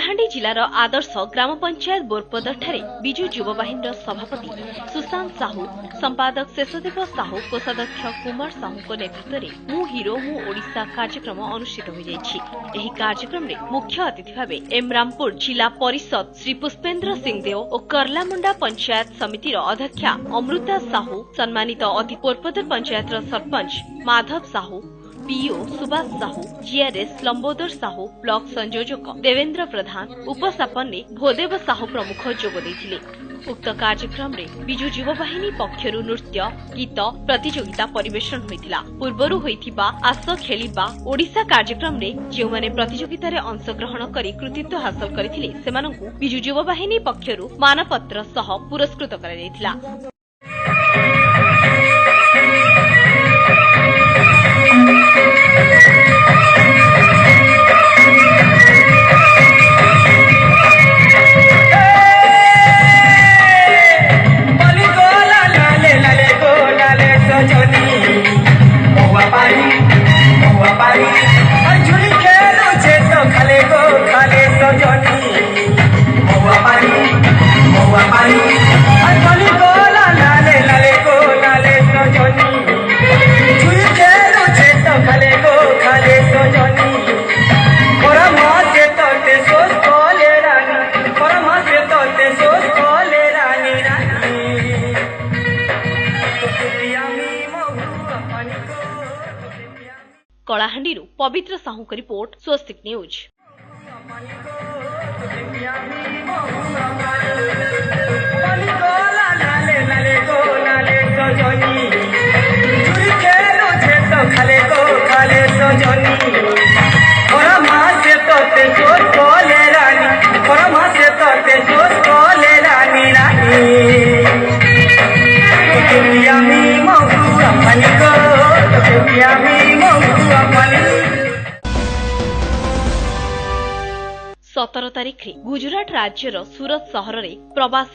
कलाहांडी जिलार आदर्श ग्राम पंचायत बोरपदर बिजु युवा बाहिनी सभापति सुशांत साहू, संपादक शेषदेव साहू, कोषाध्यक्ष कुमार साहू नेतृत्व में मु हीरो मु ओडिशा कार्यक्रम अनुष्ठित हो जाइछि। कार्यक्रम में मुख्य अतिथि भाव एम रामपुर जिला परिषद श्री पुष्पेन्द्र सिंह देव और करलामुंडा पंचायत समितिर अध्यक्षा अमृता साहू, सम्मानित अतिथि Borpadar panchayat sarpanch Madhav Sahu, PO Subhash Sahu, GRS Lambodar Sahu, block संयोजक देवेंद्र प्रधान, उपस्थापन भोदेव साहू प्रमुख जोग देथिले। उक्त कार्यक्रम में बिजु युवा बाहिनी पक्षरु नृत्य गीत प्रतियोगिता परिवेषण होइतिला। पूर्वरु होइथिबा आस खेलिबा ओडिशा कार्यक्रम में जेउ माने प्रतियोगिता रे अंशग्रहण करी कृतित्व हासिल करथिले सेमानंकु बिजु युवा बाहिनी पक्षरु मानपत्र सह पुरस्कृत करा जायतिला। कलाहांडी पवित्र साहू की रिपोर्ट, स्वस्तिक न्यूज। सतर तारिख गुजरात राज्यर सूरत सहर में प्रवासी